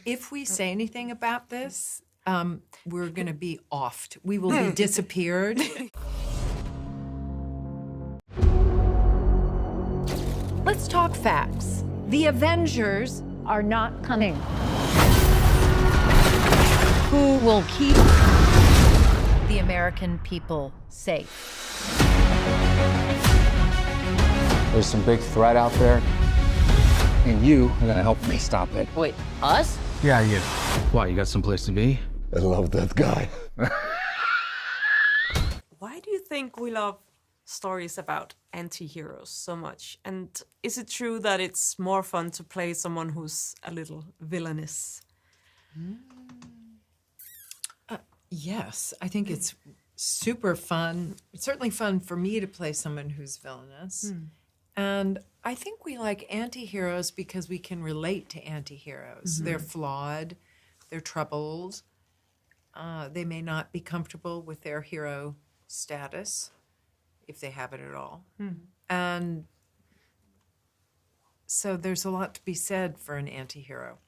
If we say anything about this, we're going to be offed. We will be disappeared. Let's talk facts. The Avengers are not coming. Who will keep the American people safe? There's some big threat out there, and you are gonna help me stop it. Wait, us? Yeah, you. Why, you got someplace to be? I love that guy. Why do you think we love stories about anti-heroes so much? And is it true that it's more fun to play someone who's a little villainous? Yes, I think it's super fun. It's certainly fun for me to play someone who's villainous. And I think we like anti-heroes because we can relate to anti-heroes. They're flawed, they're troubled, they may not be comfortable with their hero status, if they have it at all. And so there's a lot to be said for an anti-hero.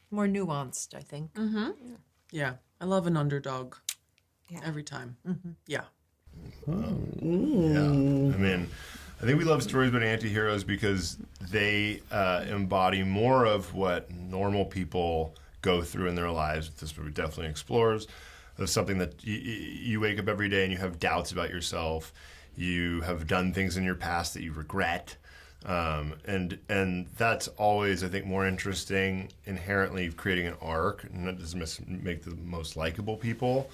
More nuanced, I think. Yeah, I love an underdog every time. Yeah. Yeah, I mean, I think we love stories about anti-heroes because they embody more of what normal people go through in their lives. This movie definitely explores of something that you wake up every day and you have doubts about yourself. You have done things in your past that you regret. And that's always, I think, more interesting inherently creating an arc. And that doesn't make the most likable people.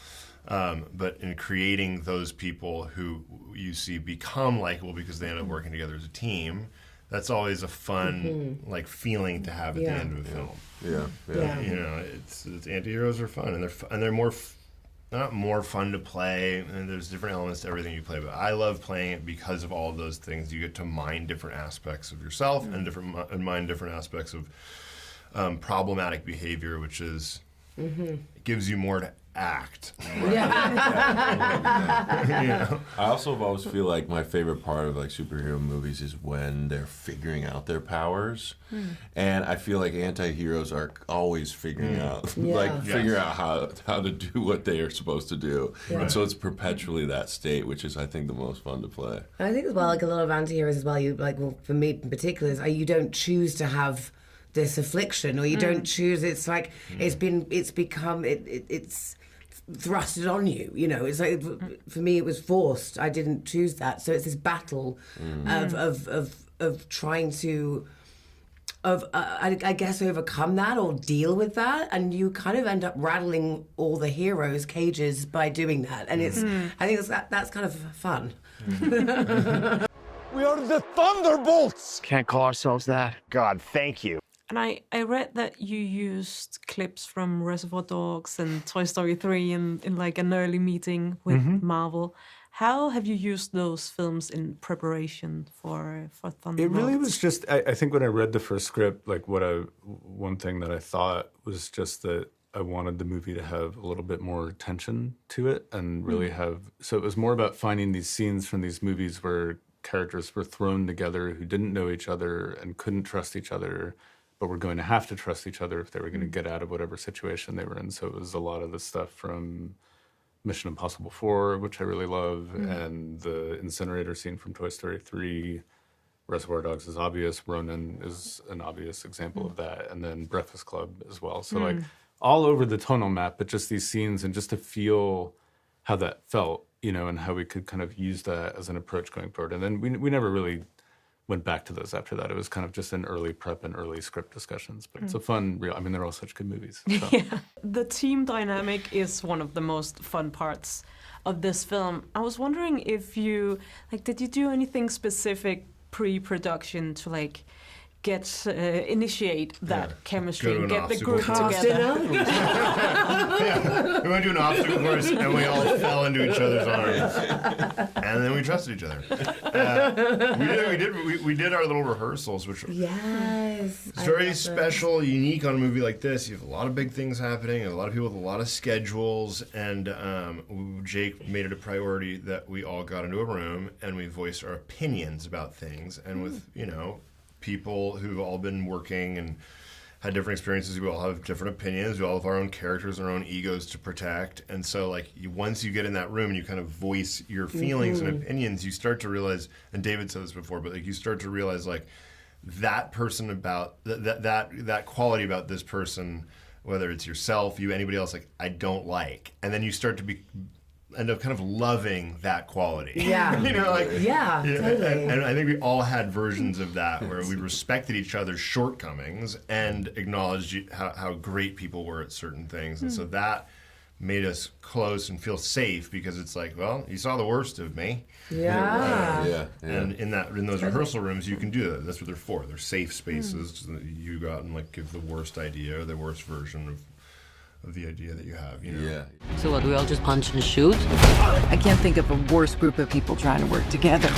But in creating those people who you see become likable because they end up working together as a team, that's always a fun like feeling to have at the end of a film. Yeah. You know, it's anti-heroes are fun, and they're more not more fun to play, and there's different elements to everything you play. But I love playing it because of all of those things. You get to mine different aspects of yourself and mine different aspects of problematic behavior, which is it gives you more to act. Yeah. You know? I also always feel like my favorite part of like superhero movies is when they're figuring out their powers, and I feel like anti-heroes are always figuring out figure out how to do what they are supposed to do, and so it's perpetually that state, which is I think the most fun to play. I think as well, like a lot of anti-heroes as well, you like, well, for me in particular, is you don't choose to have this affliction, or you don't choose. It's like it's thrusted on you. You know, it's like for me, it was forced. I didn't choose that, so it's this battle of trying to. I guess overcome that or deal with that, and you kind of end up rattling all the heroes' cages by doing that, and it's I think that's kind of fun. We are the Thunderbolts! Can't call ourselves that. God, thank you. And I read that you used clips from Reservoir Dogs and Toy Story 3 in like an early meeting with Marvel. How have you used those films in preparation for Thunderbolts? It really was just, I think when I read the first script, like one thing that I thought was just that I wanted the movie to have a little bit more tension to it and really so it was more about finding these scenes from these movies where characters were thrown together who didn't know each other and couldn't trust each other, but were going to have to trust each other if they were going to get out of whatever situation they were in. So it was a lot of the stuff from Mission Impossible 4, which I really love, and the incinerator scene from Toy Story 3. Reservoir Dogs is obvious. Ronin is an obvious example of that. And then Breakfast Club as well. So like all over the tonal map, but just these scenes and just to feel how that felt, you know, and how we could kind of use that as an approach going forward. And then we never really went back to those after that. It was kind of just an early prep and early script discussions. But it's a fun, I mean, they're all such good movies. So. The team dynamic is one of the most fun parts of this film. I was wondering if you, did you do anything specific pre-production to, initiate that chemistry and get the group together? We went to an obstacle course and we all fell into each other's arms, and then we trusted each other. We did our little rehearsals, which Yes, it's very special, unique on a movie like this. You have a lot of big things happening, a lot of people with a lot of schedules, and Jake made it a priority that we all got into a room and we voiced our opinions about things, and with people who've all been working and had different experiences. We all have different opinions. We all have our own characters, our own egos to protect. And so, like, once you get in that room and you kind of voice your feelings and opinions, you start to realize, and David said this before, but like you start to realize, like, that person about that quality about this person, whether it's yourself, you, anybody else, like, I don't like, and then you start to end up kind of loving that quality. Yeah. You know, like, totally. and I think we all had versions of that where we respected each other's shortcomings and acknowledged how great people were at certain things, and so that made us close and feel safe because it's like, well, you saw the worst of me. Yeah. And in those rehearsal rooms, you can do that. That's what they're for. They're safe spaces. So that you go out and like give the worst idea or the worst version of the idea that you have. You know? Yeah. So what, do we all just punch and shoot? I can't think of a worse group of people trying to work together.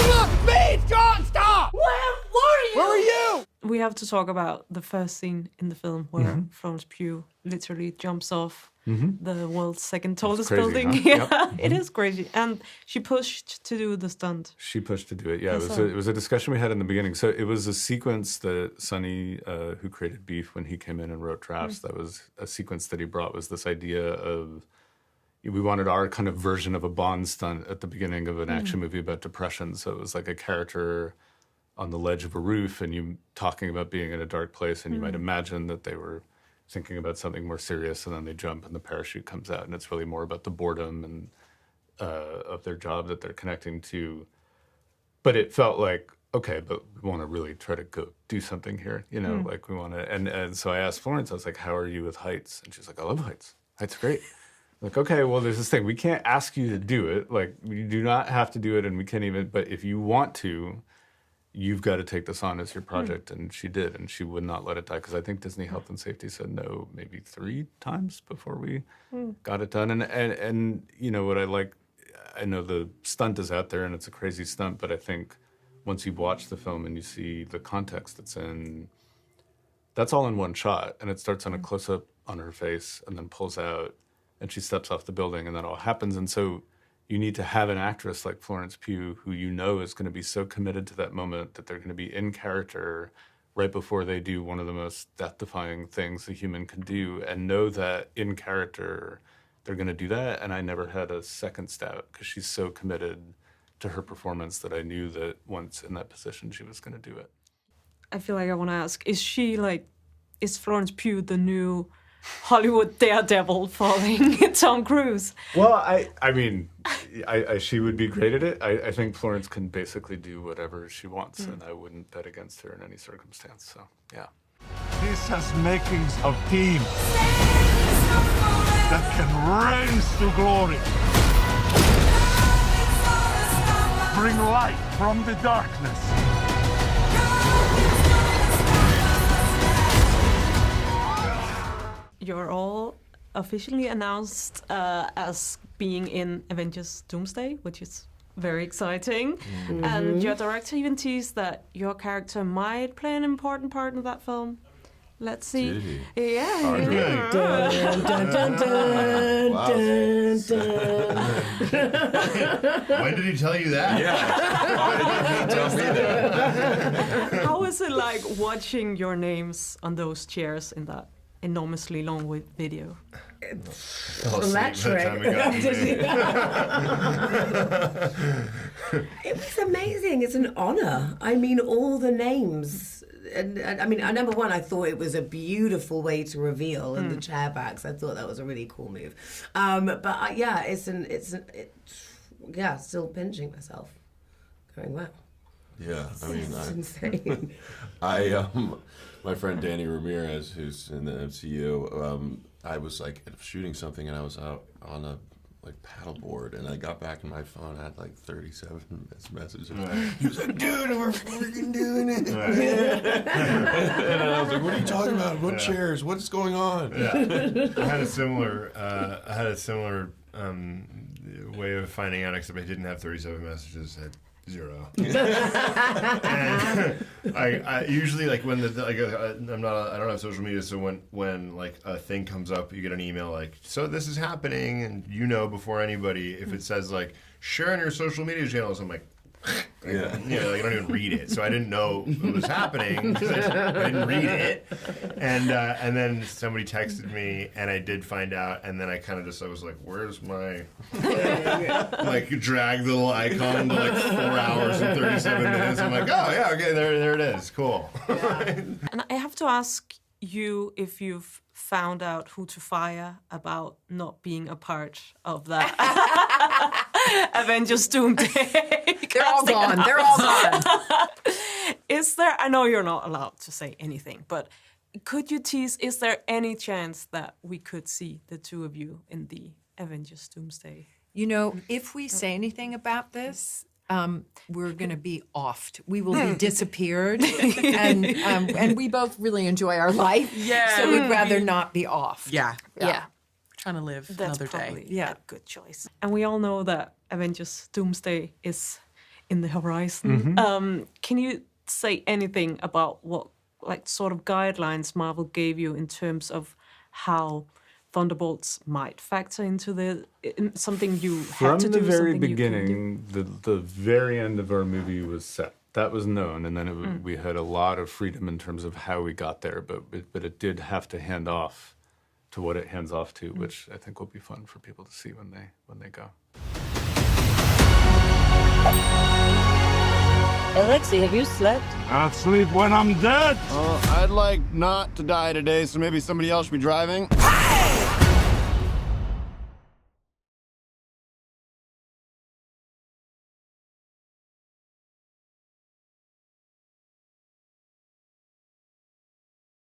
Look, me, John, stop! Where are you? We have to talk about the first scene in the film where Florence Pugh literally jumps off the world's second tallest crazy, building. huh? Yeah, it is crazy. And she pushed to do the stunt. She pushed to do it. Yeah, it was a discussion we had in the beginning. So it was a sequence that Sonny, who created Beef, when he came in and wrote drafts, that was a sequence that he brought, was this idea of, we wanted our kind of version of a Bond stunt at the beginning of an action movie about depression. So it was like a character on the ledge of a roof and you talking about being in a dark place, and you might imagine that they were thinking about something more serious, and then they jump and the parachute comes out, and it's really more about the boredom and of their job that they're connecting to. But it felt like, okay, but we want to really try to go do something here, you know, like we want to, and so I asked Florence, I was like, how are you with heights? And she's like, I love heights. Heights are great. Like, okay, well, there's this thing. We can't ask you to do it. Like, you do not have to do it, and we can't even, but if you want to, you've got to take this on as your project. And she did, and she would not let it die, because I think Disney Health and Safety said no maybe 3 times before we got it done. And you know, what I like, I know the stunt is out there, and it's a crazy stunt, but I think once you watch the film and you see the context it's in, that's all in one shot, and it starts on a close-up on her face and then pulls out, and she steps off the building, and that all happens. And so you need to have an actress like Florence Pugh, who you know is going to be so committed to that moment that they're going to be in character right before they do one of the most death-defying things a human can do, and know that in character they're going to do that. And I never had a second stout, because she's so committed to her performance that I knew that once in that position she was going to do it. I feel like I want to ask, is Florence Pugh the new Hollywood daredevil following Tom Cruise? Well, I mean, she would be great at it. I think Florence can basically do whatever she wants, and I wouldn't bet against her in any circumstance. So, yeah. This has makings of team that can rise to glory. Bring light from the darkness. You're all officially announced as being in Avengers Doomsday, which is very exciting. And your director even teased that your character might play an important part in that film. Let's see. Did he? Yeah. Dun, dun, dun, dun, Wow. dun, dun. When did he tell you that? Yeah. Why did you tell me that? How is it like watching your names on those chairs in that enormously long video? Electric. It was amazing. It's an honor. I mean, all the names. And I mean, number one, I thought it was a beautiful way to reveal in the chair backs. I thought that was a really cool move. But yeah, still pinching myself, going, wow. Yeah, I mean, It's insane. my friend Danny Ramirez, who's in the MCU, I was like shooting something, and I was out on a paddleboard, and I got back in my phone, I had 37 messages. He was like, dude, we're freaking doing it. And I was like, what are you talking about? What chairs? What's going on? Yeah. I had a similar way of finding out, except I didn't have 37 messages. I had 0. And I usually when I don't have social media, so when a thing comes up, you get an email so this is happening, and before anybody, if it says share on your social media channels, I'm like, Yeah. You know, like, I don't even read it, so I didn't know what was happening because I didn't read it. And then somebody texted me, and I did find out, and then I kind of I was like, "Where's my?" Like, drag the little icon to like 4 hours and 37 minutes. I'm like, "Oh yeah, okay, there it is, cool." Yeah. And I have to ask you if you've found out who to fire about not being a part of that Avengers Doomsday. They're all gone. They're all gone. Is there, I know you're not allowed to say anything, but could you tease, is there any chance that we could see the two of you in the Avengers Doomsday? You know, if we say anything about this, we're going to be offed. We will be disappeared, and we both really enjoy our life. Yeah. So we'd rather not be offed. Yeah. Yeah. Trying to live That's another probably day. a good choice. And we all know that Avengers Doomsday is in the horizon. Can you say anything about what sort of guidelines Marvel gave you in terms of how Thunderbolts might factor into something you had to do? From the very beginning, the very end of our movie was set. That was known, and then we had a lot of freedom in terms of how we got there, but it did have to hand off to what it hands off to, which I think will be fun for people to see when they go. Alexei, have you slept? I'll sleep when I'm dead. I'd like not to die today, so maybe somebody else should be driving.